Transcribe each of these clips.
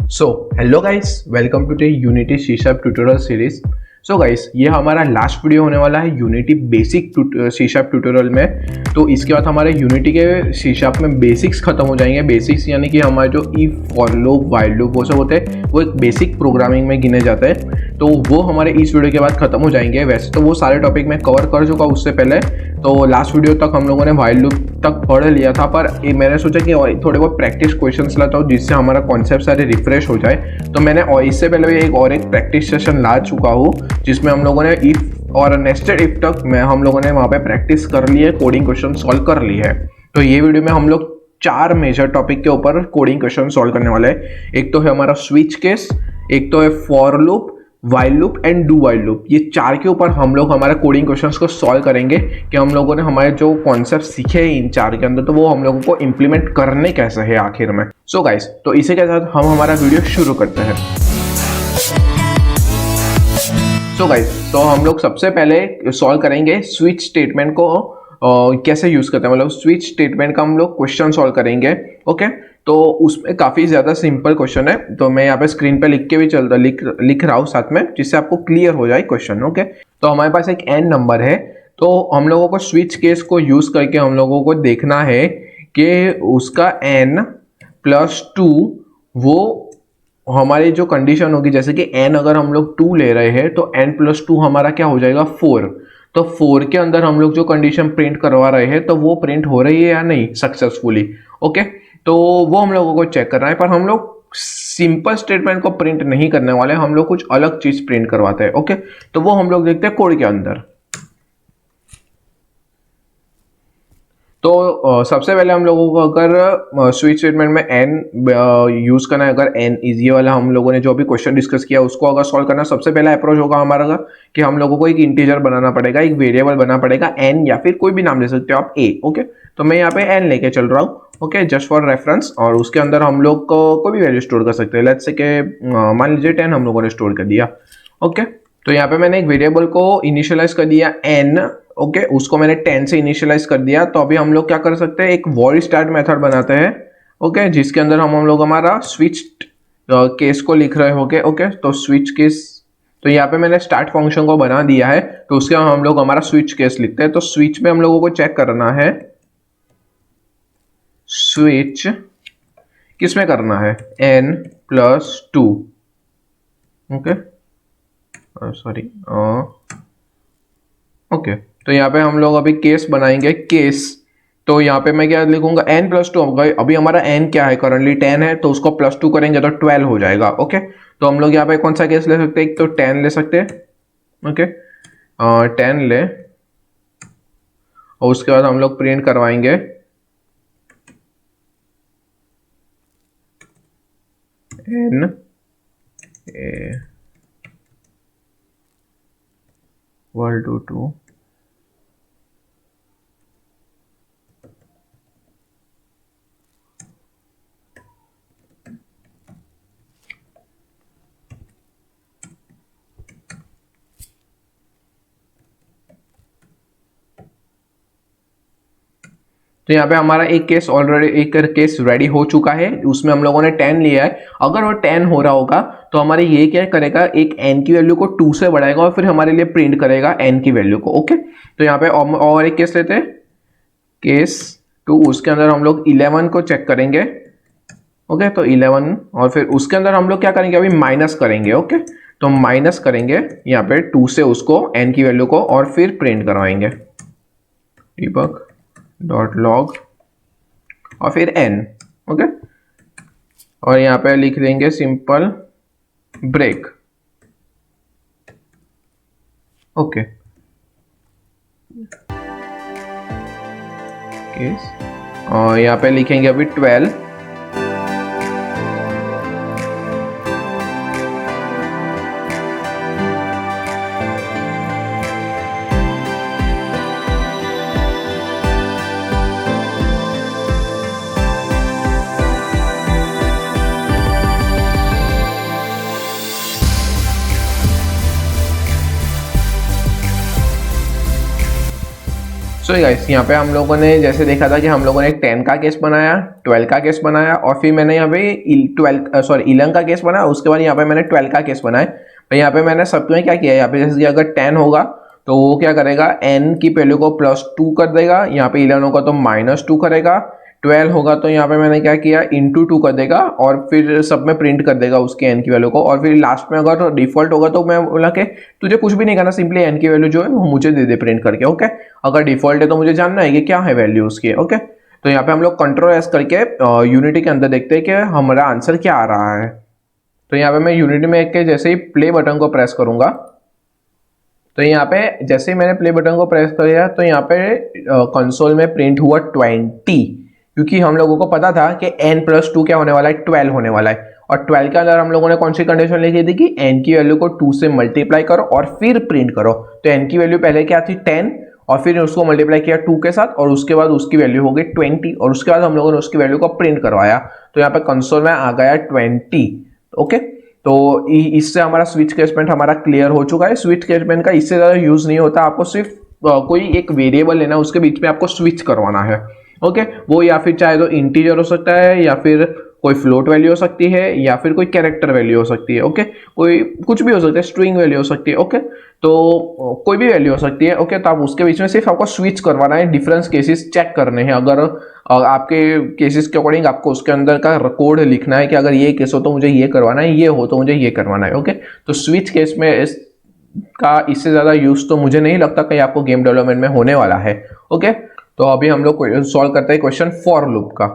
So hello guys, welcome to the Unity C sharp tutorial series. So guys, ये हमारा last video होने वाला है Unity basic C sharp tutorial में। तो इसके बाद हमारे यूनिटी के सी शार्प में बेसिक्स खत्म हो जाएंगे। बेसिक्स यानी कि हमारे जो if, for loop, while loop वो सब होते हैं, वो एक बेसिक प्रोग्रामिंग में गिने जाते हैं। तो वो हमारे इस वीडियो के बाद खत्म हो जाएंगे। वैसे तो वो सारे टॉपिक मैं कवर कर चुका उससे पहले, तो लास्ट वीडियो तक हम लोगों ने व्हाइल लूप तक पढ़ लिया था, पर मैंने सोचा कि थोड़े बहुत प्रैक्टिस क्वेश्चंस लाता हूँ जिससे हमारा कॉन्सेप्ट सारे रिफ्रेश हो जाए। तो मैंने इससे पहले भी एक प्रैक्टिस सेशन ला चुका हूँ जिसमें हम लोगों ने इफ और नेस्टेड इफ तक हम लोगों ने वहाँ पे प्रैक्टिस कर ली है, कोडिंग क्वेश्चन सॉल्व कर ली है। तो ये वीडियो में हम लोग 4 मेजर टॉपिक के ऊपर कोडिंग क्वेश्चन सॉल्व करने वाले हैं। एक तो है हमारा स्विच केस, एक तो है for loop, while loop and do while loop. ये 4 के ऊपर हम लोग हमारे कोडिंग क्वेश्चंस को सॉल्व करेंगे कि हम लोगों ने हमारे जो कॉन्सेप्ट सीखे हैं इन 4 के अंदर, तो वो हम लोगों को इंप्लीमेंट करने कैसे है आखिर में। सो गाइस, तो इसी के साथ हम हमारा वीडियो शुरू करते हैं। सो गाइस, तो हम लोग सबसे पहले सॉल्व करेंगे स्विच स्टेटमेंट को कैसे यूज करते हैं, मतलब स्विच स्टेटमेंट का हम लोग क्वेश्चन सॉल्व करेंगे। ओके, तो उसमें काफी ज्यादा सिंपल क्वेश्चन है, तो मैं यहाँ पे स्क्रीन पे लिख के भी लिख रहा हूँ साथ में, जिससे आपको क्लियर हो जाए क्वेश्चन। ओके, तो हमारे पास एक एन नंबर है, तो हम लोगों को स्विच केस को यूज करके हम लोगों को देखना है कि उसका n प्लस 2 वो हमारी जो कंडीशन होगी, जैसे कि n अगर हम लोग 2 ले रहे हैं तो n प्लस 2 हमारा क्या हो जाएगा 4। तो 4 के अंदर हम लोग जो कंडीशन प्रिंट करवा रहे हैं तो वो प्रिंट हो रही है या नहीं सक्सेसफुली। ओके, तो वो हम लोगों को चेक करना है, पर हम लोग सिंपल स्टेटमेंट को प्रिंट नहीं करने वाले, हम लोग कुछ अलग चीज प्रिंट करवाते हैं। ओके, तो वो हम लोग देखते हैं कोड के अंदर। तो सबसे पहले हम लोगों को अगर स्विच स्टेटमेंट में n यूज करना है, अगर n इज ये वाला हम लोगों ने जो भी क्वेश्चन डिस्कस किया उसको अगर सॉल्व करना, सबसे पहला अप्रोच होगा हमारा कि हम लोगों को एक इंटीजर बनाना पड़ेगा, एक वेरिएबल बनाना पड़ेगा n, या फिर कोई भी नाम ले सकते हो आप a। ओके, तो मैं यहाँ पे n लेके चल रहा हूँ, ओके, जस्ट फॉर रेफरेंस। और उसके अंदर हम लोग को कोई भी वैल्यू स्टोर कर सकते हैं। लेट्स से के मान लीजिए 10 हम लोगों ने स्टोर कर दिया। ओके, तो यहाँ पे मैंने एक वेरिएबल को इनिशियलाइज कर दिया n। ओके, उसको मैंने 10 से इनिशियलाइज कर दिया। तो अभी हम लोग क्या कर सकते हैं, एक वॉइड स्टार्ट मेथड बनाते हैं। ओके, जिसके अंदर हम लोग हमारा स्विच केस को लिख रहे होंगे। ओके, तो स्विच केस, तो यहाँ पे मैंने स्टार्ट फंक्शन को बना दिया है, तो उसके हम लोग हमारा स्विच केस लिखते हैं। तो स्विच में हम लोगों को चेक करना है, स्विच किस में करना है, n plus 2। Okay, sorry, okay, तो यहाँ पे हम लोग अभी केस बनाएंगे, केस। तो यहाँ पे मैं क्या लिखूंगा, n प्लस 2। अभी हमारा n क्या है, करंटली 10 है, तो उसको प्लस 2 करेंगे तो 12 हो जाएगा। ओके, तो हम लोग यहाँ पे कौन सा केस ले सकते हैं, एक तो 10 ले सकते हैं। ओके, 10 ले, और उसके बाद हम लोग प्रिंट करवाएंगे n वर्ल्ड टू 2। तो यहाँ पे हमारा एक केस ऑलरेडी, एक केस रेडी हो चुका है, उसमें हम लोगों ने 10 लिया है। अगर वो 10 हो रहा होगा तो हमारे ये क्या करेगा, एक n की वैल्यू को 2 से बढ़ाएगा और फिर हमारे लिए प्रिंट करेगा n की वैल्यू को। ओके, तो यहाँ पे और एक केस लेते हैं, केस 2। उसके अंदर हम लोग 11 को चेक करेंगे। ओके, तो 11, और फिर उसके अंदर हम लोग क्या करेंगे, अभी माइनस करेंगे। ओके, तो माइनस करेंगे यहाँ पे 2 से उसको, n की वैल्यू को, और फिर प्रिंट करवाएंगे debug डॉट लॉग और फिर n। ओके, और यहाँ पे लिख देंगे सिंपल ब्रेक। ओके, केस, और यहाँ पे लिखेंगे अभी 12। सो गाइस यहाँ पे हम लोगों ने जैसे देखा था कि हम लोगों ने एक 10 का केस बनाया, 12 का केस बनाया और फिर मैंने यहाँ पे 11 का केस बनाया, उसके बाद यहाँ पे मैंने 12 का केस बनाया। तो यहाँ पे मैंने सब में क्या किया, यहाँ पे जैसे कि अगर 10 होगा तो वो क्या करेगा, n की वैल्यू को +2 कर देगा, यहाँ पे 11 होगा तो -2 करेगा, 12 होगा तो यहाँ पे मैंने क्या किया ×2 कर देगा और फिर सब में प्रिंट कर देगा उसके n की वैल्यू को। और फिर लास्ट में अगर डिफॉल्ट होगा तो मैं बोला कि तुझे कुछ भी नहीं करना, सिंपली n की वैल्यू जो है वो मुझे दे दे प्रिंट करके। ओके, अगर डिफॉल्ट है तो मुझे जानना है कि क्या है वैल्यू उसकी। ओके, तो यहाँ पे हम लोग Ctrl+S करके यूनिटी के अंदर देखते हैं कि हमारा आंसर क्या आ रहा है। तो यहाँ पे मैं यूनिटी में एक के जैसे ही प्ले बटन को प्रेस करूंगा तो यहाँ पे जैसे ही मैंने प्ले बटन को प्रेस कर दिया तो यहाँ पे कंसोल में प्रिंट हुआ 20, क्योंकि हम लोगों को पता था कि n+2 क्या होने वाला है, 12 होने वाला है। और 12 के अंदर हम लोगों ने कौन सी कंडीशन लिखी थी कि n की वैल्यू को 2 से मल्टीप्लाई करो और फिर प्रिंट करो। तो n की वैल्यू पहले क्या थी 10 और फिर उसको मल्टीप्लाई किया 2 के साथ और उसके बाद उसकी वैल्यू हो गई 20 और उसके बाद हम लोगों ने उसकी वैल्यू को प्रिंट करवाया। तो यहाँ पे कंसोल में आ गया 20। ओके, तो इससे हमारा स्विच केसमेंट हमारा क्लियर हो चुका है। स्विच केसमेंट का इससे ज़्यादा यूज नहीं होता, आपको सिर्फ कोई एक वेरिएबल लेना, उसके बीच में आपको स्विच करवाना है। ओके, वो या फिर चाहे तो इंटीजर हो सकता है या फिर कोई फ्लोट वैल्यू हो सकती है या फिर कोई कैरेक्टर वैल्यू हो सकती है। ओके, कोई कुछ भी हो सकता है, स्ट्रिंग वैल्यू हो सकती है। ओके, तो कोई भी वैल्यू हो सकती है। ओके, तो आप उसके बीच में सिर्फ आपको स्विच करवाना है, डिफरेंस केसेस चेक करने हैं। अगर आपके केसेस के अकॉर्डिंग आपको उसके अंदर का कोड लिखना है कि अगर ये केस हो तो मुझे ये करवाना है, ये हो तो मुझे ये करवाना है। ओके, तो स्विच केस में इससे ज़्यादा यूज तो मुझे नहीं लगता कहीं आपको गेम डेवलपमेंट में होने वाला है। ओके, तो अभी हम लोग सॉल्व करते हैं क्वेश्चन फॉर लूप का।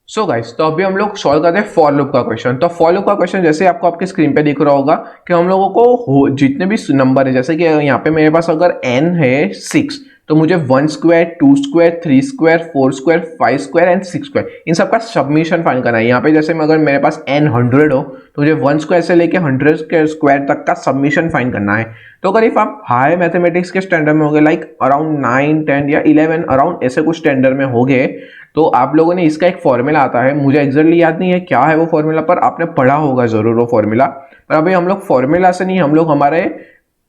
सो गाइस, तो अभी हम लोग सॉल्व करते हैं फॉर लूप का क्वेश्चन। तो फॉर लूप का क्वेश्चन जैसे आपको आपके स्क्रीन पे दिख रहा होगा कि हम लोगों को जितने भी नंबर है, जैसे कि यहाँ पे मेरे पास अगर n है 6 तो मुझे 1 square 2 square 3 square 4 square 5 square and 6 square इन सबका सबमिशन फाइंड करना है। यहाँ पे जैसे अगर मेरे पास n 100 हो तो मुझे 1 स्क्वायर से लेके 100 के स्क्वायर तक का सबमिशन फाइंड करना है। तो अगर इफ आप हाई मैथमेटिक्स के स्टैंडर्ड में होगे, लाइक अराउंड 9 10 या 11 अराउंड ऐसे कुछ स्टैंडर्ड में होगे, तो आप लोगों ने इसका एक फॉर्मूला आता है, मुझे एग्जैक्टली याद नहीं है क्या है वो फॉर्मूला, पर आपने पढ़ा होगा जरूर वो फॉर्मूला। पर अभी हम लोग फॉर्मूला से नहीं, हम लोग हमारे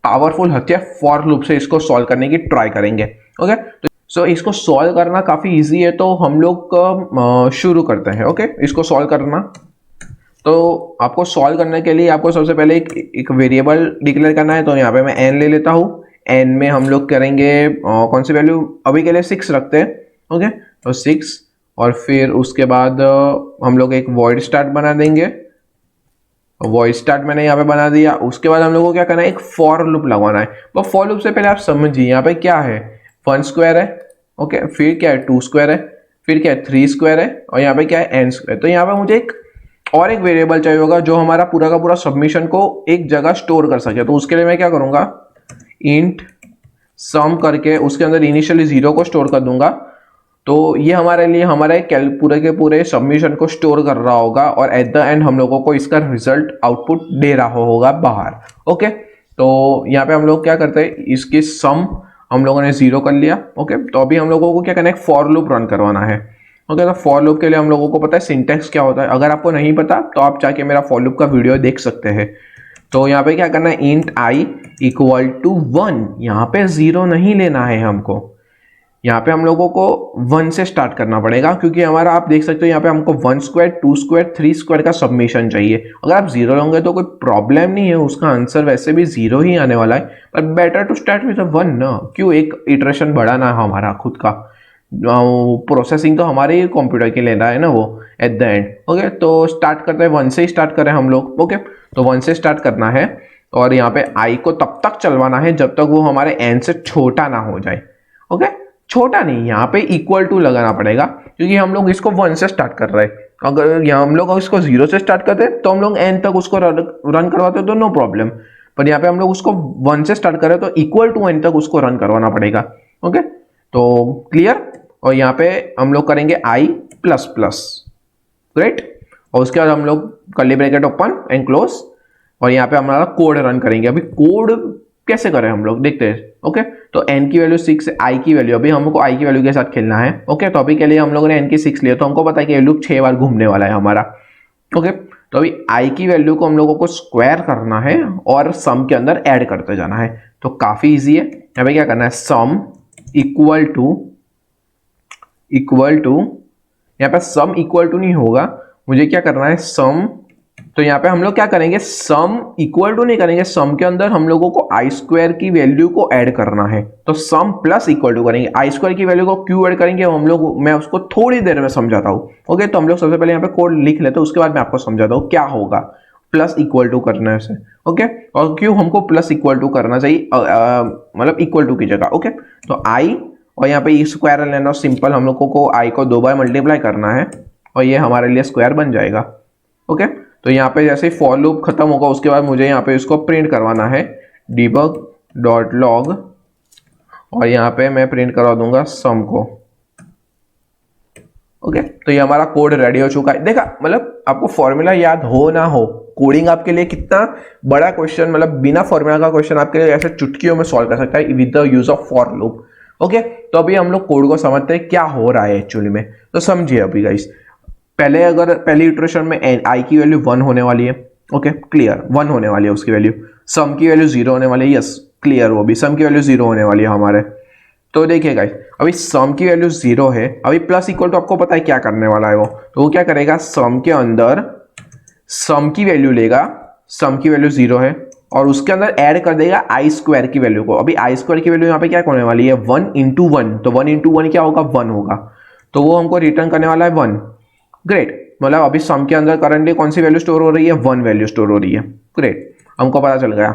पावरफुल हथियार फॉर लूप से इसको सॉल्व करने की ट्राई करेंगे। ओके, तो सो इसको सॉल्व करना काफी इजी है, तो हम लोग शुरू करते हैं। ओके, इसको सॉल्व करना, तो आपको सॉल्व करने के लिए आपको सबसे पहले एक वेरिएबल डिक्लेयर करना है। तो यहाँ पे मैं n ले लेता हूँ। n में हम लोग करेंगे कौन सी वैल्यू, अभी के लिए 6 रखते हैं। ओके, तो 6 और फिर उसके बाद हम लोग एक वॉइड स्टार्ट बना देंगे। वॉइड स्टार्ट मैंने यहाँ पे बना दिया। उसके बाद हम लोग को क्या करना है, एक फॉर लूप लगवाना है। वो फॉर लूप से पहले आप समझिए यहाँ पे क्या है, 1 स्क्वायर है। ओके, फिर क्या है 2 स्क्वायर है, फिर क्या है 3 स्क्वायर है और यहाँ पे क्या है n स्क्वायर। तो यहाँ पे मुझे एक वेरिएबल चाहिए होगा जो हमारा पूरा का पूरा सबमिशन को एक जगह स्टोर कर सके। तो उसके लिए मैं क्या करूंगा, इंट सम करके उसके अंदर इनिशियली 0 को स्टोर कर दूंगा। तो ये हमारे लिए हमारे पूरे के पूरे सबमिशन को स्टोर कर रहा होगा और एट द एंड हम लोगों को इसका रिजल्ट आउटपुट दे रहा होगा बाहर। ओके, तो यहाँ पे हम लोग क्या करते हैं, इसकी सम हम लोगों ने 0 कर लिया। ओके, तो अभी हम लोगों को क्या करना है, फॉर लूप रन करवाना है। ओके, तो फॉर लूप के लिए हम लोगों को पता है सिंटेक्स क्या होता है। अगर आपको नहीं पता तो आप जाके मेरा फॉर लूप का वीडियो देख सकते हैं। तो यहाँ पे क्या करना है, इंट i इक्वल टू 1, यहाँ पे 0 नहीं लेना है हमको, यहाँ पे हम लोगों को 1 से स्टार्ट करना पड़ेगा, क्योंकि हमारा आप देख सकते हो यहाँ पे हमको 1 स्क्वायर 2 स्क्वायर 3 स्क्वायर का सबमिशन चाहिए। अगर आप 0 लोगे तो कोई प्रॉब्लम नहीं है, उसका आंसर वैसे भी 0 ही आने वाला है, पर बेटर टू स्टार्ट विद 1 ना, क्यों एक इटरेशन बढ़ाना हमारा खुद का, प्रोसेसिंग तो हमारे ही कंप्यूटर के लेना है ना वो एट द एंड। ओके, तो स्टार्ट करते हैं 1 से ही स्टार्ट करें हम लोग। ओके, तो 1 से स्टार्ट करना है और यहाँ पे i को तब तक चलवाना है जब तक वो हमारे n से छोटा ना हो जाए। ओके, छोटा नहीं, यहाँ पे इक्वल टू लगाना पड़ेगा, क्योंकि हम लोग इसको 1 से स्टार्ट कर रहे हैं। अगर यहाँ हम लोग इसको 0 से स्टार्ट करते तो हम लोग n तक उसको रन करवाते तो नो प्रॉब्लम, पर यहाँ पे हम लोग उसको 1 से स्टार्ट करें तो इक्वल टू n तक उसको रन करवाना पड़ेगा। ओके, तो क्लियर। और यहाँ पे हम लोग करेंगे i प्लस प्लस, ग्रेट। और उसके बाद हम लोग curly bracket open and close और यहाँ पे हमारा कोड रन करेंगे। अभी कोड कैसे करें हम लोग देखते हैं। ओके, तो n की वैल्यू 6 है, i की वैल्यू, अभी हमको i की वैल्यू के साथ खेलना है। ओके, तो अभी के लिए हम लोगों ने n की 6 लिया, तो हमको पता है कि ये लूप 6 बार घूमने वाला है हमारा। ओके, तो अभी i की वैल्यू को हम लोगों को स्क्वायर करना है और सम के अंदर ऐड करते जाना है। तो काफी ईजी है। यहाँ पे क्या करना है, सम इक्वल टू यहाँ पे सम इक्वल टू नहीं होगा, मुझे क्या करना है सम, तो यहाँ पे हम लोग क्या करेंगे सम इक्वल टू नहीं करेंगे, सम के अंदर हम लोगों को आई स्क्वायर की वैल्यू को ऐड करना है, तो सम प्लस इक्वल टू करेंगे। आई स्क्वायर की वैल्यू को क्यों ऐड करेंगे हम लोग, मैं उसको थोड़ी देर में समझाता हूँ। ओके, तो हम लोग सबसे पहले यहाँ पे कोड लिख लेते हैं, उसके बाद मैं आपको समझाता हूँ क्या होगा प्लस इक्वल टू करने से। ओके, और क्यों हमको प्लस इक्वल टू करना चाहिए, मतलब इक्वल टू की जगह। ओके, तो आई और यहाँ पे स्क्वायर लेना सिंपल, हम लोगों को आई को 2 बार मल्टीप्लाई करना है और ये हमारे लिए स्क्वायर बन जाएगा। ओके, तो यहाँ पे जैसे फॉर लूप खत्म होगा उसके बाद मुझे यहाँ पे इसको प्रिंट करवाना है debug.log और यहाँ पे मैं प्रिंट करवा दूंगा सम को। ओके, तो ये हमारा कोड रेडी हो चुका है। देखा, मतलब आपको फॉर्मूला याद हो ना हो, कोडिंग आपके लिए कितना बड़ा क्वेश्चन, मतलब बिना फॉर्मूला का क्वेश्चन आपके लिए ऐसे चुटकियों में सॉल्व कर सकता है with the use of for loop. Okay, तो अभी हम लोग कोड को समझते हैं क्या हो रहा है एक्चुअली में, तो समझिए अभी गाइस। पहले अगर पहली इटरेशन में आई की वैल्यू 1 होने वाली है, ओके क्लियर 1 होने वाली है उसकी वैल्यू, सम की वैल्यू 0 होने वाली है, यस क्लियर, वो भी सम की वैल्यू 0 होने वाली है हमारे। तो देखिए गाइस, अभी सम की वैल्यू 0 है, अभी प्लस इक्वल तो आपको पता है क्या करने वाला है वो, तो वो क्या करेगा सम के अंदर सम की वैल्यू लेगा, सम की वैल्यू 0 है और उसके अंदर ऐड कर देगा आई स्क्वायर की वैल्यू को। अभी आई स्क्वायर की वैल्यू यहाँ पे क्या होने वाली है 1 इंटू 1, तो 1 इंटू 1 क्या होगा 1 होगा, तो वो हमको रिटर्न करने वाला है 1। ग्रेट, मतलब अभी सम के अंदर करंटली कौन सी वैल्यू स्टोर हो रही है 1 वैल्यू स्टोर हो रही है। ग्रेट, हमको पता चल गया।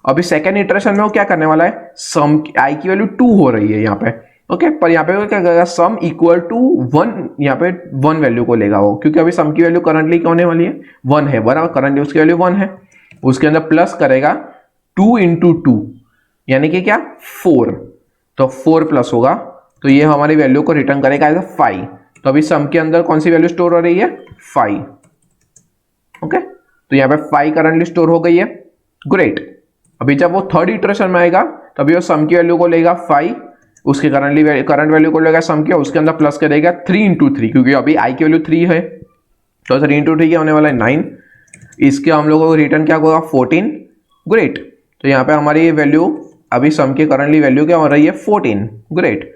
अभी सेकेंड इटरेशन में वो क्या करने वाला है, सम आई की वैल्यू 2 हो रही है यहाँ पे। ओके, पर यहाँ पे वो क्या करेगा सम इक्वल टू 1, यहाँ पे 1 वैल्यू को लेगा वो, क्योंकि अभी सम की वैल्यू करंटली क्या होने वाली है 1 है, बराबर, करंटली उसकी वैल्यू 1 है, उसके अंदर प्लस करेगा 2 इंटू 2 यानी कि क्या 4, तो 4 प्लस होगा, तो ये हमारी वैल्यू को रिटर्न करेगा एज 5। तो अभी सम के अंदर कौन सी वैल्यू स्टोर हो रही है 5। ओके, तो यहाँ पे 5 करंटली स्टोर हो गई है। ग्रेट, अभी जब वो थर्ड इटरेशन में आएगा तभी वो सम की वैल्यू को लेगा 5, उसके करंट वैल्यू को लेगा सम की, उसके अंदर प्लस करेगा 3 इंटू 3, क्योंकि अभी आई की वैल्यू 3 है, तो 3 इंटू 3 क्या होने वाला है 9, इसके हम लोगों को रिटर्न क्या होगा 14। ग्रेट, तो यहाँ पे हमारी वैल्यू अभी सम की करंटली वैल्यू क्या हो रही है 14। ग्रेट,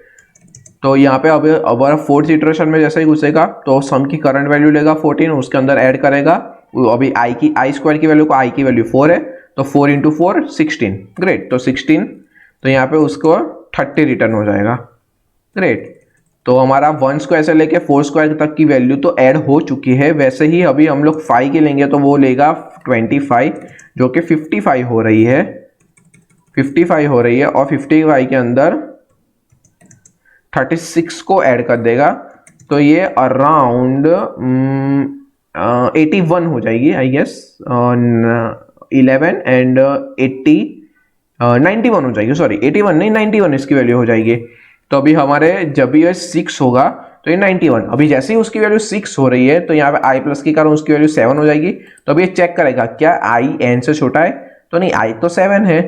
तो यहाँ पे अब फोर्थ इटरेशन में जैसे ही घुसेगा तो सम की करंट वैल्यू लेगा 14, उसके अंदर ऐड करेगा अभी आई स्क्वायर की वैल्यू को, आई की वैल्यू 4 है, तो 4 इंटू 4 16। ग्रेट, तो 16, तो यहाँ पे उसको 30 रिटर्न हो जाएगा। ग्रेट, तो हमारा 1 स्क्वायर से लेके 4 स्क्वायर तक की वैल्यू तो ऐड हो चुकी है। वैसे ही अभी हम लोग 5 की लेंगे तो वो लेगा 25, जो कि 55 हो रही है, 55 हो रही है, और 55 के अंदर 36 को ऐड कर देगा, तो ये अराउंड 81 हो जाएगी आई गेस, 11 एंड 80 91 हो जाएगी, सॉरी 81 नहीं 91 इसकी वैल्यू हो जाएगी। तो अभी हमारे जब ये 6 होगा तो ये 91, अभी जैसे ही उसकी वैल्यू 6 हो रही है तो यहाँ पे आई प्लस के कारण उसकी वैल्यू 7 हो जाएगी। तो अभी ये चेक करेगा क्या आई एन से छोटा है, तो नहीं आई तो 7 है,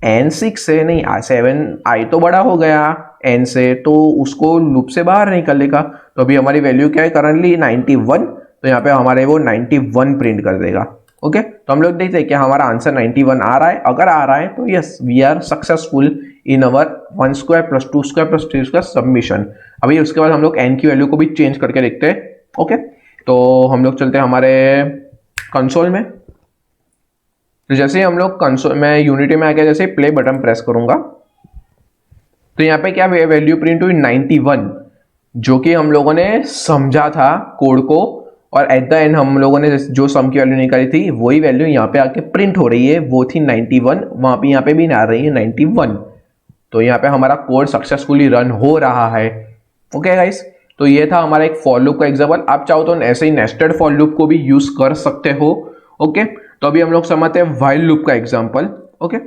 एन 6 है, नहीं 7 आई तो बड़ा हो गया एन से, तो उसको लूप से बाहर निकल लेगा। तो अभी हमारी वैल्यू क्या है करंटली 91, तो यहाँ पे हमारे वो 91 प्रिंट कर देगा। ओके, तो हम लोग देखते हैं क्या हमारा आंसर 91 आ रहा है, अगर आ रहा है तो yes we are successful in our 1 square plus 2 square plus 3 square submission. अभी उसके बाद हम लोग एन की वैल्यू को भी चेंज करके देखते हैं। ओके, तो हम लोग चलते हैं हमारे कंसोल में। तो जैसे ही हम लोग कंसोल में यूनिटी में आके जैसे प्ले बटन प्रेस करूंगा तो यहाँ पे क्या वैल्यू प्रिंट हुई 91, जो कि हम लोगों ने समझा था कोड को, और एट द एंड हम लोगों ने जो सम की वैल्यू निकाली थी वही वैल्यू यहाँ पे आके प्रिंट हो रही है, वो थी 91, वहां पे यहाँ पे भी आ रही है 91। तो यहाँ पे हमारा कोड सक्सेसफुली रन हो रहा है। ओके गाइस, तो ये था हमारा एक फॉर लूप का एग्जांपल। आप चाहो तो ऐसे ही नेस्टेड फॉर लूप को भी यूज कर सकते हो। ओके, तो अभी हम लोग समझते हैं व्हाइल लूप का एग्जांपल। ओके,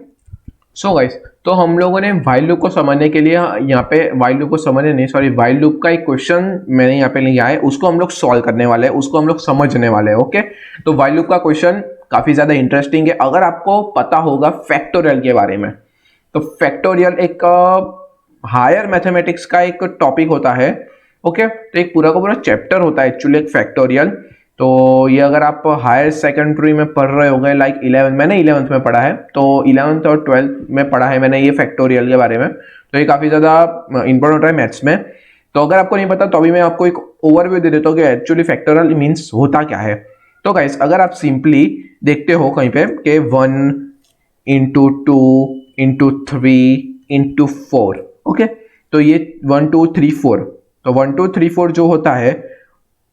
सो गाइस, तो हम लोगों ने व्हाइल लूप को समझने के लिए यहाँ पे व्हाइल लूप का एक क्वेश्चन मैंने यहाँ पे लिया है, उसको हम लोग सॉल्व करने वाले हैं, उसको हम लोग समझने वाले हैं। ओके, तो व्हाइल लूप का क्वेश्चन काफी ज्यादा इंटरेस्टिंग है। अगर आपको पता होगा फैक्टोरियल के बारे में, तो फैक्टोरियल एक हायर मैथमेटिक्स का एक टॉपिक होता है। ओके, तो एक पूरा का पूरा चैप्टर होता है एक्चुअली एक फैक्टोरियल। तो ये अगर आप हायर सेकेंडरी में पढ़ रहे हो गए लाइक 11, मैंने 11th में पढ़ा है, तो 11th और 12th में पढ़ा है मैंने ये फैक्टोरियल के बारे में। तो ये काफ़ी ज़्यादा इंपॉर्टेंट होता है मैथ्स में। तो अगर आपको नहीं पता तो अभी मैं आपको एक ओवरव्यू दे देता हूँ कि एक्चुअली फैक्टोरियल मीन्स होता क्या है। तो गाइस अगर आप सिंपली देखते हो कहीं पे कि 1 × 2 × 3 × 4, ओके, तो ये 1 2 3 4, तो 1 2 3 4 जो होता है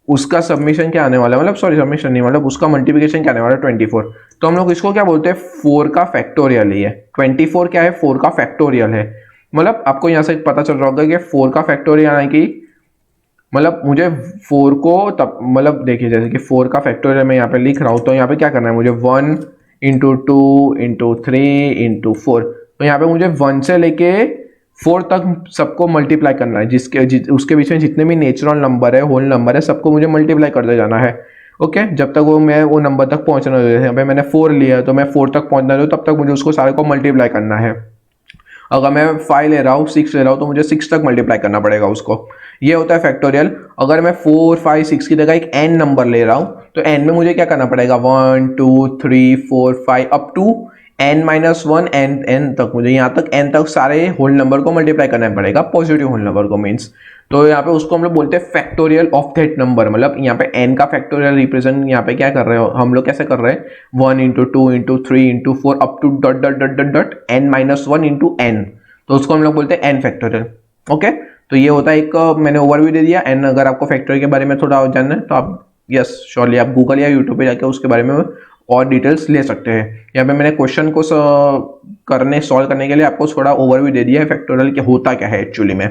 उसका सबमिशन क्या आने वाला है, मतलब सॉरी सबमिशन नहीं, मतलब उसका मल्टीप्लिकेशन क्या आने वाला है 24। तो हम लोग इसको क्या बोलते हैं, 4 का फैक्टोरियल ही है। 24 क्या है, 4 का फैक्टोरियल है। मतलब आपको यहाँ से पता चल रहा होगा कि 4 का फैक्टोरियल यानी कि मतलब मुझे 4 को तब मतलब देखिए जैसे कि 4 का फैक्टोरियल मैं यहाँ पे लिख रहा हूँ, तो यहाँ पे क्या करना है मुझे 1 × 2 × 3 × 4, तो यहाँ पे मुझे 1 से लेके 4 तक सबको मल्टीप्लाई करना है, उसके बीच में जितने भी नेचुरल नंबर है, होल नंबर है, सबको मुझे मल्टीप्लाई करते जाना है। ओके, जब तक मैं वो नंबर तक पहुंचना है, यहाँ पे मैंने 4 लिया है तो मैं 4 तक पहुंचना है, तब तक मुझे उसको सारे को मल्टीप्लाई करना है। अगर मैं 5 ले रहा हूँ, 6 ले रहा हूँ, तो मुझे 6 तक मल्टीप्लाई करना पड़ेगा उसको। ये होता है फैक्टोरियल। अगर मैं 4 5 6 की जगह एक n नंबर ले रहा हूँ, तो n में मुझे क्या करना पड़ेगा, 1 2 3 4 5 अप टू n-1 n तक, मुझे यहाँ तक n तक सारे होल नंबर को मल्टीप्लाई करना पड़ेगा, पॉजिटिव होल नंबर को मीन्स। तो यहाँ पे उसको हम लोग बोलते हैं फैक्टोरियल ऑफ दैट नंबर। मतलब यहाँ पे n का फैक्टोरियल रिप्रेजेंट यहाँ पे क्या कर रहे हो हम लोग, कैसे कर रहे हैं, 1 × 2 × 3 × 4 up to dot dot dot dot dot n-1 × n, तो उसको हम लोग बोलते हैं n फैक्टोरियल। ओके, तो ये होता है एक मैंने ओवरव्यू दे दिया n। अगर आपको फैक्टोरियल के बारे में थोड़ा जानना है तो आप यस श्योरली आप गूगल या यूट्यूब पे जाके उसके बारे में और डिटेल्स ले सकते हैं। यहाँ पे मैंने क्वेश्चन को सॉल्व करने के लिए आपको थोड़ा ओवरव्यू दे दिया है फैक्टोरियल के होता क्या है एक्चुअली में।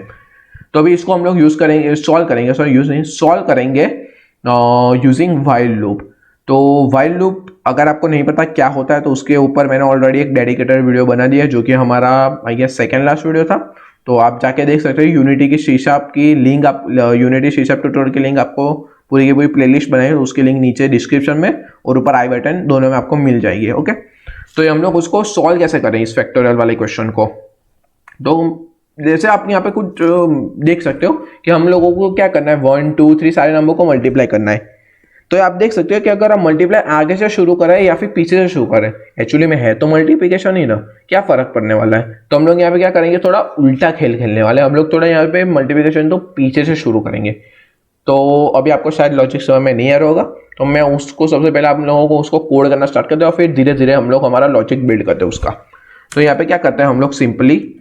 तो अभी इसको हम लोग यूज करेंगे, सॉल्व करेंगे यूजिंग व्हाइल लूप। तो व्हाइल लूप अगर आपको नहीं पता क्या होता है तो उसके ऊपर मैंने ऑलरेडी एक डेडिकेटेड वीडियो बना दिया है, जो कि हमारा I guess second last video था। तो आप जाके देख सकते हो। यूनिटी की सी शार्प की लिंक, आप यूनिटी सी शार्प ट्यूटोरियल की लिंक आपको पूरी की पूरी प्लेलिस्ट बनाई है, उसकी लिंक नीचे डिस्क्रिप्शन में और ऊपर आई बटन दोनों में आपको मिल जाएगी। ओके, तो हम लोग उसको सॉल्व कैसे करें इस फैक्टोरियल वाले क्वेश्चन को। तो जैसे आप यहाँ पे कुछ देख सकते हो कि हम लोगों को क्या करना है, 1 2 3 सारे नंबर को मल्टीप्लाई करना है। तो आप देख सकते हो कि अगर आप मल्टीप्लाई आगे से शुरू करें या फिर पीछे से शुरू करें, एक्चुअली में है तो मल्टीप्लिकेशन ही ना, क्या फर्क पड़ने वाला है। तो हम लोग यहाँ पे क्या करेंगे, थोड़ा उल्टा खेल खेलने वाले हम लोग। थोड़ा यहाँ पे मल्टीप्लिकेशन तो पीछे से शुरू करेंगे। तो अभी आपको शायद लॉजिक समझ में नहीं आ रहा होगा, तो मैं उसको सबसे पहले आप लोगों को उसको कोड करना स्टार्ट करते हैं और फिर धीरे धीरे हम लोग हमारा लॉजिक बिल्ड करते हैं उसका। तो यहाँ पे क्या करते हैं हम लोग, सिंपली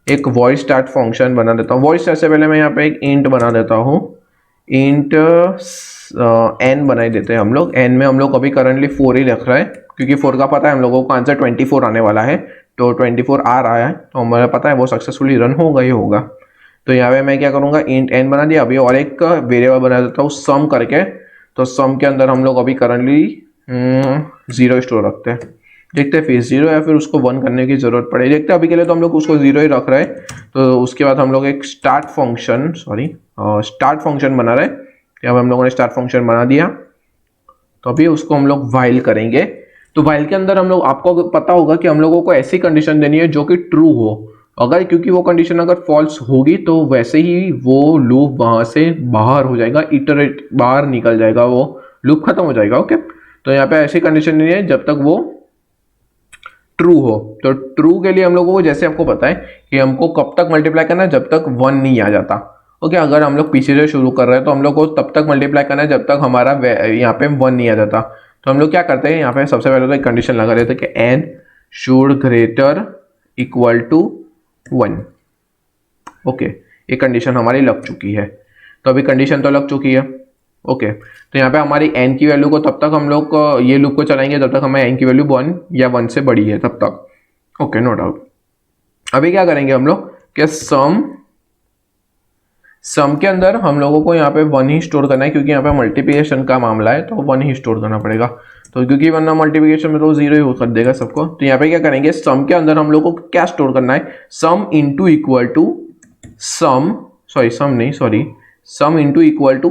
एक वॉइड स्टार्ट फंक्शन बना देता हूँ। वॉइड स्टार्ट से पहले मैं यहाँ पे एक इंट बना देता हूँ, इंट n बनाई देते हैं हम लोग। n में हम लोग अभी करंटली 4 ही रख रहे हैं, क्योंकि 4 का पता है हम लोगों को आंसर 24 आने वाला है। तो 24 आ रहा है तो हमें पता है वो सक्सेसफुली रन होगा ही होगा। तो यहाँ पे मैं क्या करूँगा, इंट n बना दिया अभी, और एक वेरिएबल बना देता हूँ सम करके। तो सम के अंदर हम लोग अभी करंटली 0 स्टोर रखते हैं। देखते हैं फिर 0 या फिर उसको 1 करने की जरूरत पड़े, देखते हैं। अभी के लिए तो हम लोग उसको 0 ही रख रहे हैं। तो उसके बाद हम लोग एक स्टार्ट फंक्शन बना रहे हैं। अब हम लोगों ने स्टार्ट फंक्शन बना दिया, तो अभी उसको हम लोग व्हाइल करेंगे। तो व्हाइल के अंदर हम लोग, आपको पता होगा कि हम लोगों को ऐसी कंडीशन देनी है जो कि ट्रू हो। अगर क्योंकि वो कंडीशन अगर फॉल्स होगी तो वैसे ही वो लूप वहां से बाहर हो जाएगा, इटरेट बाहर निकल जाएगा, वो लूप खत्म हो जाएगा। ओके, तो यहाँ पे ऐसी कंडीशन नहीं है जब तक वो ट्रू हो। तो ट्रू के लिए हम लोगों को, जैसे आपको पता है कि हमको कब तक मल्टीप्लाई करना है, जब तक 1 नहीं आ जाता। ओके, अगर हम लोग पीछे से शुरू कर रहे हैं तो हम लोग को तब तक मल्टीप्लाई करना है जब तक हमारा यहाँ पे 1 नहीं आ जाता। तो हम लोग क्या करते हैं, यहाँ पे सबसे पहले तो एक कंडीशन लगा देते हैं कि n should greater equal to 1। Okay, ये कंडीशन हमारी लग चुकी है। तो अभी कंडीशन तो लग चुकी है। ओके, तो यहाँ पे हमारी n की वैल्यू को तब तक हम लोग ये लूप को चलाएंगे जब तक हमें n की वैल्यू 1 या 1 से बड़ी है तब तक। Okay, no doubt. अभी क्या करेंगे हम लोग कि सम के अंदर हम लोगों को यहाँ पे 1 ही स्टोर करना है, क्योंकि यहाँ पे मल्टीप्लिकेशन का मामला है तो 1 ही स्टोर करना पड़ेगा। तो क्योंकि वरना मल्टीप्लिकेशन में तो 0 ही कर देगा सबको। तो यहाँ पे क्या करेंगे, सम के अंदर हम लोगों को क्या स्टोर करना है, sum into equal to sum into equal to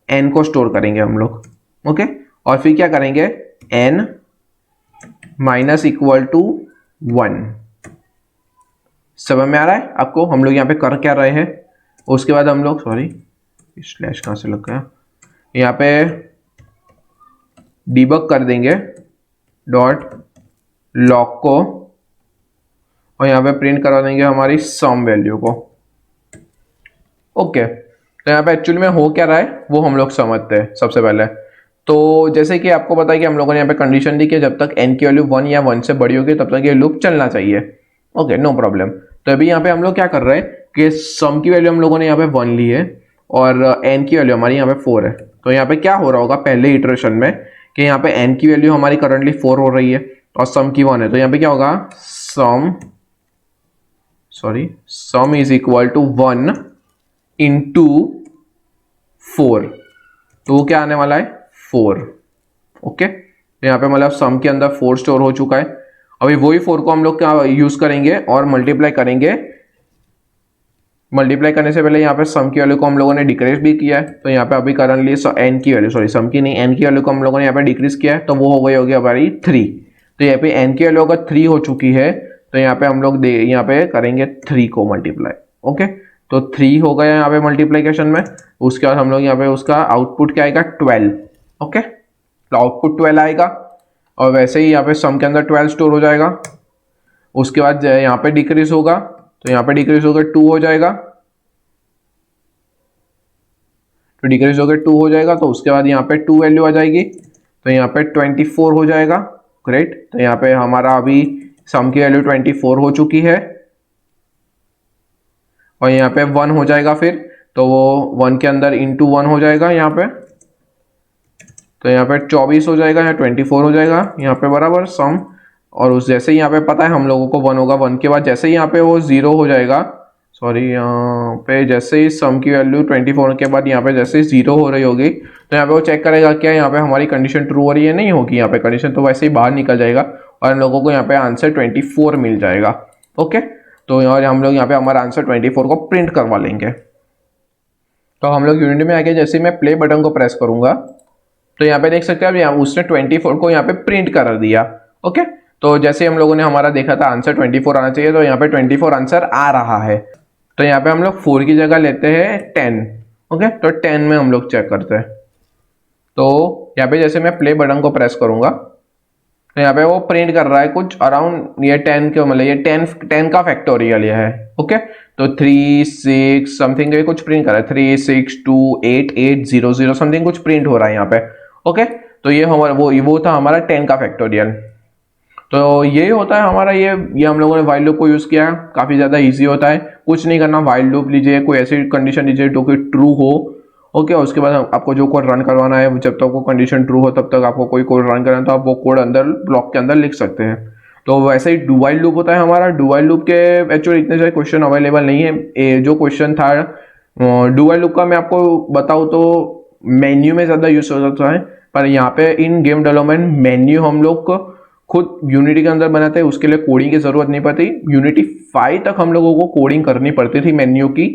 n को स्टोर करेंगे हम लोग। ओके, और फिर क्या करेंगे, n माइनस इक्वल टू 1। समझ में आ रहा है आपको हम लोग यहाँ पे कर क्या रहे हैं। उसके बाद हम लोग, स्लैश कहाँ से लग गया, यहाँ पे डिबग कर देंगे डॉट लॉग को, और यहाँ पे प्रिंट करा देंगे हमारी सम वैल्यू को। ओके, तो यहाँ पे एक्चुअली में हो क्या रहा है वो हम लोग समझते हैं सबसे पहले। तो जैसे कि आपको पता है कि हम लोगों ने यहाँ पे कंडीशन दी कि जब तक n की वैल्यू 1 या 1 से बड़ी होगी तब तक ये लूप चलना चाहिए। Okay, no problem. तो अभी यहाँ पे हम लोग क्या कर रहे हैं कि सम की वैल्यू हम लोगों ने यहाँ पे 1 ली है और n की वैल्यू हमारी यहाँ पे 4 है। तो यहाँ पे क्या हो रहा होगा पहले इटरेशन में कि यहाँ पे n की वैल्यू हमारी करंटली 4 हो रही है और सम की 1 है। तो यहाँ पे क्या होगा, sum is equal to 1 into 4। तो वो क्या आने वाला है, 4। ओके, तो यहाँ पे मतलब सम के अंदर 4 स्टोर हो चुका है। अभी वही 4 को हम लोग क्या यूज करेंगे और मल्टीप्लाई करेंगे। मल्टीप्लाई करने से पहले यहाँ पे सम की वैल्यू को हम लोगों ने डिक्रीज भी किया है। तो यहाँ पे अभी करंटली एन की वैल्यू, सम की नहीं, एन की वैल्यू को हम लोगों ने यहाँ पे डिक्रीज किया है। तो वो हो गई होगी हमारी 3। तो यहाँ पे एन की वैल्यू अगर 3 हो चुकी है तो यहाँ पे हम लोग यहाँ पे करेंगे 3 को मल्टीप्लाई। ओके, तो 3 हो गया यहाँ पे मल्टीप्लीकेशन में। उसके बाद हम लोग यहाँ पे उसका आउटपुट क्या आएगा, 12। ओके, तो आउटपुट 12 आएगा और वैसे ही यहाँ पे सम के अंदर 12 स्टोर हो जाएगा। उसके बाद यहाँ पे डिक्रीज होगा तो यहाँ पे डिक्रीज होकर 2 हो जाएगा। तो डिक्रीज होकर 2 हो जाएगा तो उसके बाद यहाँ पे 2 वैल्यू आ जाएगी तो यहाँ पे 24 हो जाएगा। ग्रेट, तो यहाँ पे हमारा अभी सम की वैल्यू 24 हो चुकी है और यहाँ पे 1 हो जाएगा फिर, तो वो 1 के अंदर इंटू 1 हो जाएगा यहाँ पे। तो यहाँ पे 24 हो जाएगा, यहाँ 24 हो जाएगा यहाँ पे बराबर सम। और उस जैसे ही यहाँ पे पता है हम लोगों को 1 होगा, 1 के बाद जैसे ही यहाँ पे वो 0 हो जाएगा, सॉरी यहाँ पे जैसे ही सम की वैल्यू 24 के बाद यहाँ पे जैसे ही 0 हो रही होगी तो यहाँ पे वो चेक करेगा क्या यहाँ पे हमारी कंडीशन ट्रू हो रही है, नहीं होगी। यहाँ पे कंडीशन तो वैसे ही बाहर निकल जाएगा और हम लोगों को यहाँ पे आंसर 24 मिल जाएगा। ओके, तो यहाँ हम लोग यहाँ पे हमारा आंसर 24 को प्रिंट करवा लेंगे। तो हम लोग यूनिटी में आके जैसे मैं प्ले बटन को प्रेस करूंगा तो यहाँ पे देख सकते हैं अब उसने 24 को यहाँ पे प्रिंट कर दिया। ओके, तो जैसे हम लोगों ने हमारा देखा था आंसर 24 आना चाहिए, तो यहाँ पे 24 आंसर आ रहा है। तो यहाँ पे हम लोग 4 की जगह लेते हैं 10। ओके, तो 10 में हम लोग चेक करते हैं। तो यहाँ पे जैसे मैं प्ले बटन को प्रेस करूंगा तो यहाँ पे वो प्रिंट कर रहा है कुछ अराउंड ये 10 के, मतलब ये 10 का फैक्टोरियल ये है। ओके, तो 3 6 समथिंग ये कुछ प्रिंट कर रहा है, 3 6 2 8 8 0 0 समथिंग कुछ प्रिंट हो रहा है यहाँ पे। ओके, तो ये हमारा वो था हमारा 10 का फैक्टोरियल। तो यही होता है हमारा ये हम लोगों ने वाइल लूप को यूज किया है, काफी ज्यादा इजी होता है। कुछ नहीं करना, वाइल लूप लीजिए, कोई ऐसी कंडीशन लीजिए जो कि ट्रू हो। ओके, उसके बाद आपको जो कोड रन करवाना है जब तक वो कंडीशन ट्रू हो तब तक आपको कोई कोड रन करना है तो आप वो कोड अंदर ब्लॉक के अंदर लिख सकते हैं। तो वैसे ही डू वाइल लूप होता है हमारा। डू वाइल लूप के एक्चुअली इतने सारे क्वेश्चन अवेलेबल नहीं है। जो क्वेश्चन था डू वाइल लूप का मैं आपको बताऊं तो मेन्यू में ज्यादा यूज हो सकता है, पर यहाँ पे इन गेम डेवलपमेंट मेन्यू हम लोग खुद यूनिटी के अंदर बनाते हैं, उसके लिए कोडिंग की जरूरत नहीं पड़ती। यूनिटी 5 तक हम लोगों को कोडिंग करनी पड़ती थी मेन्यू की,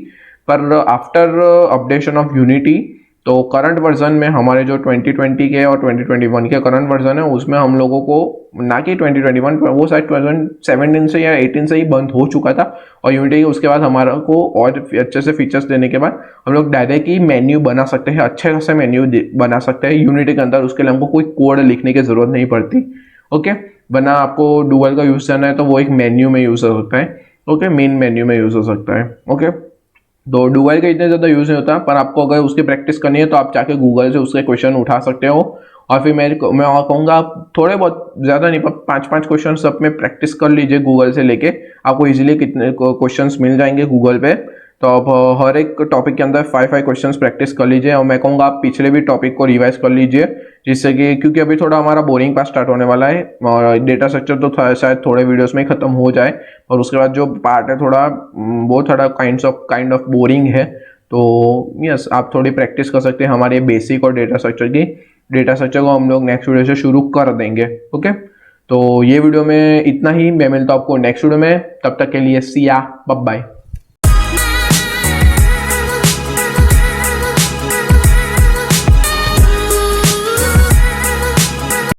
पर आफ्टर अपडेशन ऑफ यूनिटी तो करंट वर्जन में हमारे जो 2020 के और 2021 के करंट वर्जन है उसमें हम लोगों को ना कि 2021 वो शायद 2017 से या 18 से ही बंद हो चुका था। और यूनिटी उसके बाद हमारा को और अच्छे से फीचर्स देने के बाद हम लोग डायरेक्ट ही मेन्यू बना सकते हैं, अच्छे खासे मेन्यू बना सकते हैं यूनिटी के अंदर। उसके लिए हमको कोई कोड लिखने की जरूरत नहीं पड़ती। ओके, वरना आपको डुअल का यूज करना है तो वो एक मेन्यू में यूज हो सकता है। ओके, मेन मेन्यू में यूज हो सकता है। ओके, तो डुअल का इतना ज़्यादा यूज नहीं होता, पर आपको अगर उसकी प्रैक्टिस करनी है तो आप जाके गूगल से उसके क्वेश्चन उठा सकते हो। और फिर मैं और कहूँगा आप थोड़े बहुत, ज़्यादा नहीं, पर 5-5 क्वेश्चन सब में प्रैक्टिस कर लीजिए गूगल से लेके। आपको इजीली कितने क्वेश्चंस मिल जाएंगे गूगल पे। तो आप हर एक टॉपिक के अंदर 5-5 क्वेश्चंस प्रैक्टिस कर लीजिए। और मैं कहूँगा आप पिछले भी टॉपिक को रिवाइज कर लीजिए, जिससे कि क्योंकि अभी थोड़ा हमारा बोरिंग पार्ट स्टार्ट होने वाला है और डेटा स्ट्रक्चर तो शायद थोड़े वीडियोस में खत्म हो जाए और उसके बाद जो पार्ट है थोड़ा वो थोड़ा काइंड ऑफ बोरिंग है। तो यस, आप थोड़ी प्रैक्टिस कर सकते हैं हमारे बेसिक और डेटा स्ट्रक्चर की। डेटा स्ट्रक्चर को हम लोग नेक्स्ट वीडियो से शुरू कर देंगे। ओके, तो ये वीडियो में इतना ही। मैं मिलता हूँ आपको नेक्स्ट वीडियो में, तब तक के लिए सी या बाय बाय।